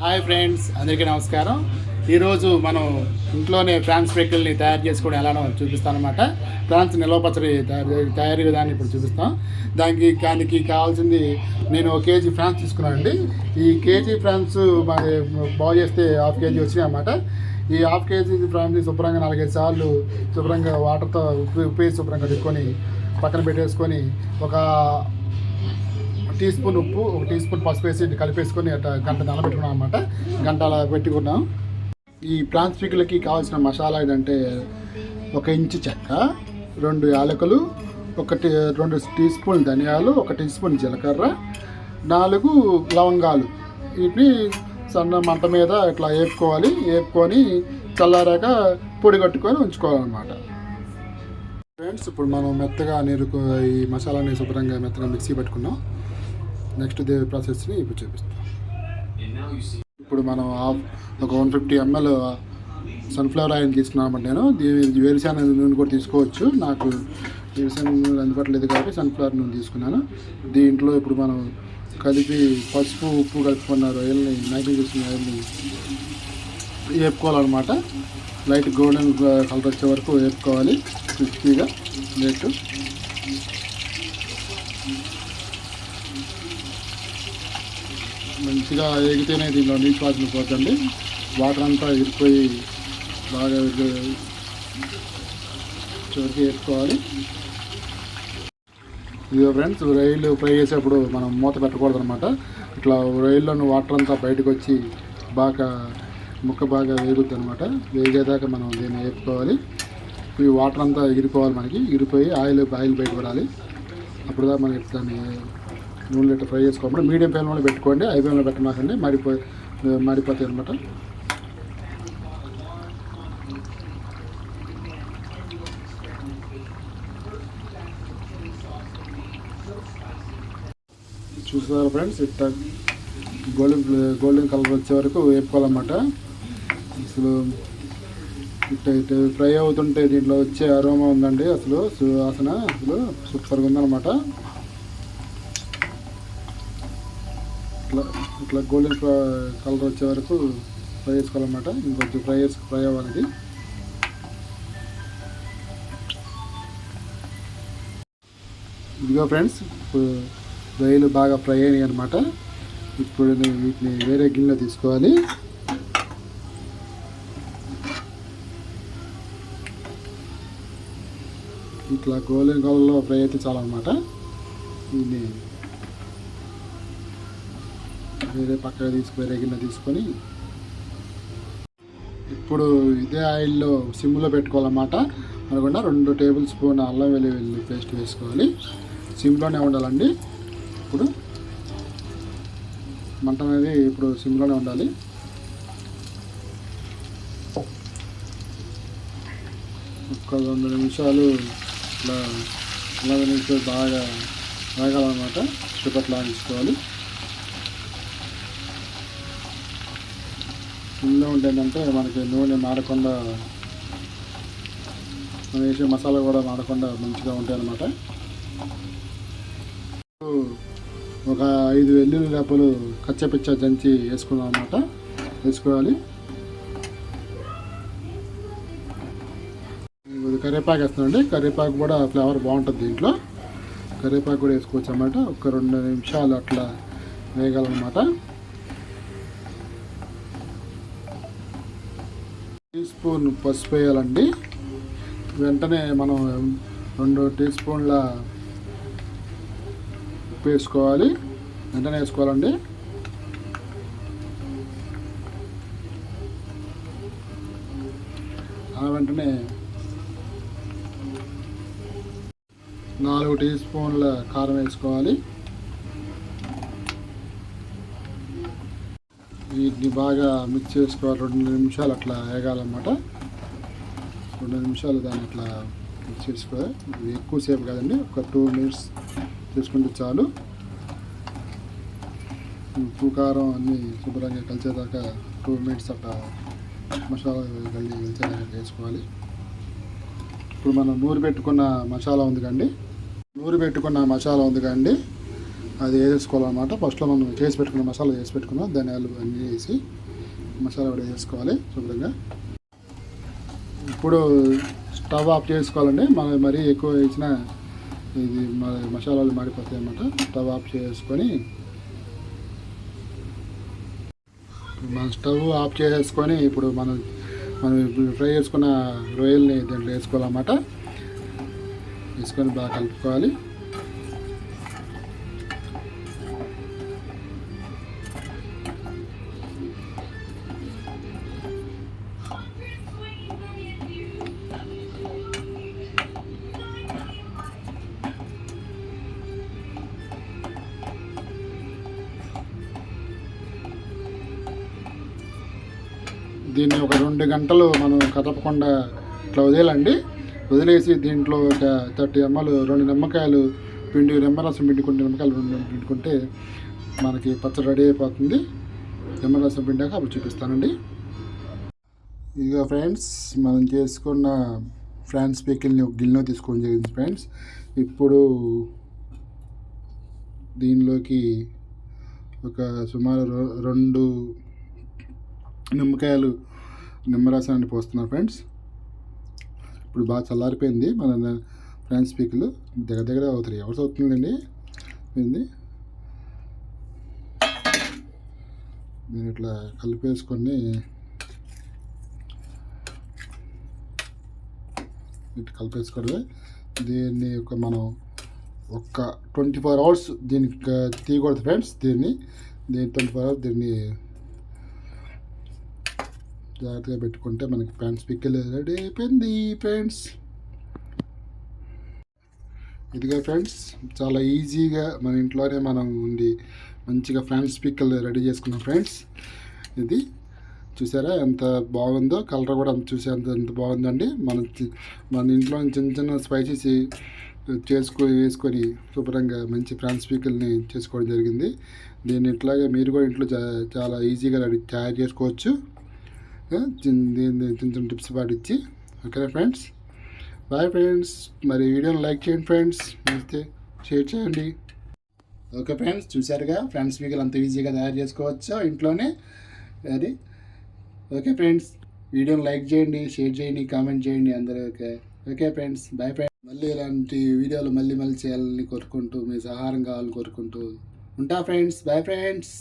Hi friends, అందరికీ నమస్కారం. ఈరోజు మనం ఇంట్లోనే ఫ్రాన్స్ పికిల్ని తయారు చేసుకోవడం ఎలానో చూపిస్తాను అనమాట. ఫ్రాన్స్ నిల్వ పచ్చడి తయారీ విధాన్ని ఇప్పుడు చూపిస్తాం. దానికి కావాల్సింది నేను 1 కేజీ ఫ్రాన్స్ తీసుకున్నానండి. ఈ కేజీ ఫ్రాన్స్ బాగు చేస్తే 1/2 కేజీ వచ్చినాయి అన్నమాట. ఈ 1/2 కేజీ ఫ్రాన్స్ శుభ్రంగా 4-5 సార్లు శుభ్రంగా వాటర్తో ఉప్పు వేసి శుభ్రంగా పెట్టుకొని పక్కన పెట్టేసుకొని ఒక టీ స్పూన్ ఉప్పు, 1 టీ స్పూన్ పసుపు వేసి కలిపేసుకొని అట్లా గంట నానబెట్టుకున్నాం అన్నమాట. గంట అలా పెట్టుకున్నాం. ఈ ప్రాన్స్ పికిల్కి కావాల్సిన మసాలా ఏంటంటే 1 ఇంచు చెక్క, 2 యాలకులు, 2 టీ స్పూన్ ధనియాలు, 1 టీ స్పూన్ జీలకర్ర, 4 లవంగాలు. వీటిని సన్న మంట మీద ఇట్లా వేపుకొని చల్లారాక పొడి కట్టుకొని ఉంచుకోవాలన్నమాట. ఫ్రెండ్స్, ఇప్పుడు మనం మెత్తగా ఈ మసాలాని శుభ్రంగా మెత్తగా మిక్సీ పెట్టుకున్నాం. నెక్స్ట్ ఇదే ప్రాసెస్ని ఇప్పుడు చూపిస్తాం. ఇప్పుడు మనం ఒక 150 ml సన్ఫ్లవర్ ఆయిల్ తీసుకున్నామంటే నేను వేరుశెనగ నూనె కూడా తీసుకోవచ్చు. నాకు వేరుశెనగ నూనె అందుబాటులేదు కాబట్టి సన్ఫ్లవర్ నూనె తీసుకున్నాను. దీంట్లో ఇప్పుడు మనం కలిపి పసుపు ఉప్పు కలుపుకున్న రొయ్యల్ని మ్యాగ్నేట్ చేసిన రొయ్యల్ని వేపుకోవాలన్నమాట. లైట్ గోల్డెన్ కలర్ వచ్చే వరకు వేపుకోవాలి క్రిస్పీగా. నెట్ మంచిగా ఎగితేనే దీనిలో నీటి వాసన పోతుంది. వాటర్ అంతా ఎగిరిపోయి బాగా చివరికి వేసుకోవాలి. ఇదిగో ఫ్రెండ్స్, రొయ్యలు ఫ్రై చేసేప్పుడు మనం మూత పెట్టకూడదు అనమాట. ఇట్లా రొయ్యల్లోని వాటర్ అంతా బయటకు వచ్చి ముక్క బాగా వేగుద్ది అనమాట. వేగేదాకా మనం దీన్ని వేపుకోవాలి. ఈ వాటర్ అంతా ఎగిరిపోయి ఆయిల్ బయటపడాలి. అప్పుడు దాకా మనం దాన్ని నూనె ఇట్లా ఫ్రై చేసుకోవాలి. మీడియం ఫ్లేమ్లో పెట్టుకోండి, హై ఫ్లేమ్లో పెట్టమాకండి, మాడిపోతాయి అనమాట. చూసారా ఫ్రెండ్స్, ఇట్లా గోల్డెన్ కలర్ వచ్చే వరకు వేపుకోవాలన్నమాట. అసలు ఇట్లా ఫ్రై అవుతుంటే దీంట్లో వచ్చే అరోమా ఉందండి, అసలు వాసన అసలు సూపర్గా ఉందన్నమాట. ఇట్లా గోల్డెన్ కలర్ వచ్చే వరకు ఫ్రై చేసుకోవాలన్నమాట. ఇంకొంచెం ఫ్రై అవ్వాలి. ఇదిగో ఫ్రెండ్స్, ఇప్పుడు రొయ్యలు బాగా ఫ్రై అయినాయి అనమాట. ఇప్పుడు వీటిని వేరే గిన్నెలో తీసుకోవాలి. ఇట్లా గోల్డెన్ కలర్లో ఫ్రై అయితే చాలన్నమాట. దీన్ని వేరే గిన్నె తీసుకొని ఇప్పుడు ఇదే ఆయిల్లో సిమ్లో పెట్టుకోవాలన్నమాట. అనుకుండా 2 టేబుల్ స్పూన్ అల్లం వెల్లుల్లి పేస్ట్ వేసుకోవాలి. సిమ్లోనే ఉండాలండి. ఇప్పుడు మంట అనేది ఇప్పుడు సిమ్లోనే ఉండాలి. ఒక 2 నిమిషాలు ఇట్లా అల్లం వెల్లుల్లి బాగా వేగాలన్నమాట. చుట్టట్లా తీసుకోవాలి. ఇందులో ఉంటేంటంటే మనకి నూనె మాడకుండా, మనం వేసే మసాలా కూడా మాడకుండా మంచిగా ఉంటాయి అన్నమాట. ఒక 5 వెల్లుల్లి రెబ్బలు కచ్చపిచ్చ దంచి వేసుకున్నాం అన్నమాట. వేసుకోవాలి. కరివేపాకు వేస్తానండి. కరివేపాకు కూడా ఫ్లేవర్ బాగుంటుంది దీంట్లో. కరివేపాకు కూడా వేసుకోవచ్చు అన్నమాట. ఒక 2 నిమిషాలు అట్లా వేయగలన్నమాట. టీ స్పూన్ పసుపు వేయాలండి. వెంటనే మనం 2 టీ స్పూన్ల ఉప్పు వేసుకోవాలి. వెంటనే వేసుకోవాలండి. వెంటనే 4 టీ స్పూన్ల కారం వేసుకోవాలి. వీటిని బాగా మిక్స్ చేసుకోవాలి. 2 నిమిషాలు అట్లా వేగాలన్నమాట. 2 నిమిషాలు దాన్ని అట్లా మిక్స్ చేసుకోవాలి. ఇది ఎక్కువసేపు కాదండి, ఒక 2 మినిట్స్ చేసుకుంటే చాలు. ఉప్పు కారం అన్నీ శుభ్రంగా కలిసేదాకా 2 మినిట్స్ అట్లా మసాలా కలిసేదాకా వేసుకోవాలి. ఇప్పుడు మనం నూరి పెట్టుకున్న మసాలా ఉంది కండి అది వేసుకోవాలన్నమాట. ఫస్ట్లో మనం చేసి పెట్టుకున్న మసాలా చేసి పెట్టుకున్నాం, ధనియాలు అన్నీ వేసి మసాలా కూడా వేసుకోవాలి శుభ్రంగా. ఇప్పుడు స్టవ్ ఆఫ్ చేసుకోవాలండి. మనం మరీ ఎక్కువ వేసిన ఇది మసాలాలు మాడిపోతాయి అన్నమాట. స్టవ్ ఆఫ్ చేసుకొని స్టవ్ ఆఫ్ చేసేసుకొని ఇప్పుడు మనం ఫ్రై చేసుకున్న రొయ్యల్ని దీంట్లో వేసుకోవాలన్నమాట. వేసుకొని బాగా కలుపుకోవాలి. దీన్ని ఒక 2 గంటలు మనం కదపకుండా ఇట్లా వదిలేసి దీంట్లో ఒక 30 ml 2 నిమ్మకాయలు నిమ్మరసం పిండుకుంటే నిమ్మకాయలు 2 పిండుకుంటే మనకి పచ్చడి రెడీ అయిపోతుంది. నిమ్మరసం పిండాక అప్పుడు చూపిస్తానండి. ఇదిగో ఫ్రెండ్స్, మనం చేసుకున్న ఫ్రాన్స్ పికిల్ని ఒక గిన్నెలో తీసుకొని జరిగింది ఫ్రెండ్స్. ఇప్పుడు దీనిలోకి ఒక సుమారు 2 నిమ్మకాయలు నిమ్మరసాన్ని పోస్తున్నారు ఫ్రెండ్స్. ఇప్పుడు బాగా చల్లారిపోయింది మన ఫ్రాన్స్ పికిల్. దగ్గర 3 hours అవుతుందండి. నేను ఇట్లా కలిపేసుకొని దీన్ని మనం ఒక 24 hours దీనికి తీయకూడదు ఫ్రెండ్స్. దీన్ని 24 hours దీన్ని జాగ్రత్తగా పెట్టుకుంటే మనకి ఫ్రాన్స్ పికిల్ రెడీ అయిపోయింది ఫ్రెండ్స్. ఇదిగా ఫ్రెండ్స్, చాలా ఈజీగా మన ఇంట్లోనే మనం ఉండి మంచిగా ఫ్రాన్స్ పికిల్ రెడీ చేసుకున్నాం ఫ్రెండ్స్. ఇది చూసారా ఎంత బాగుందో, కలర్ కూడా ఎంత బాగుందండి. మన ఇంట్లో చిన్న స్పైసెస్ వేసుకొని శుభ్రంగా మంచి ఫ్రాన్స్ పికిల్ని చేసుకోవడం జరిగింది. దీన్ని ఇట్లాగే మీరు కూడా ఇంట్లో చాలా ఈజీగా తయారు చేసుకోవచ్చు. దీన్ని చిన్న టిప్స్ పాటించి. ఓకేనా ఫ్రెండ్స్, బాయ్ ఫ్రెండ్స్. మరి వీడియోని లైక్ చేయండి ఫ్రెండ్స్, నచ్చితే షేర్ చేయండి. ఓకే ఫ్రెండ్స్, చూసారుగా ఫ్రాన్స్ పికిల్ అంత ఈజీగా తయారు చేసుకోవచ్చా ఇంట్లోనే. అది ఓకే ఫ్రెండ్స్, వీడియోని లైక్ చేయండి, షేర్ చేయండి, కామెంట్ చేయండి అందరూ. Okay friends, bye friends. మళ్ళీ ఇలాంటి వీడియోలు మళ్ళీ చేయాలని కోరుకుంటూ, మీ సహాయం కావాలని కోరుకుంటూ ఉంటా ఫ్రెండ్స్. Bye friends.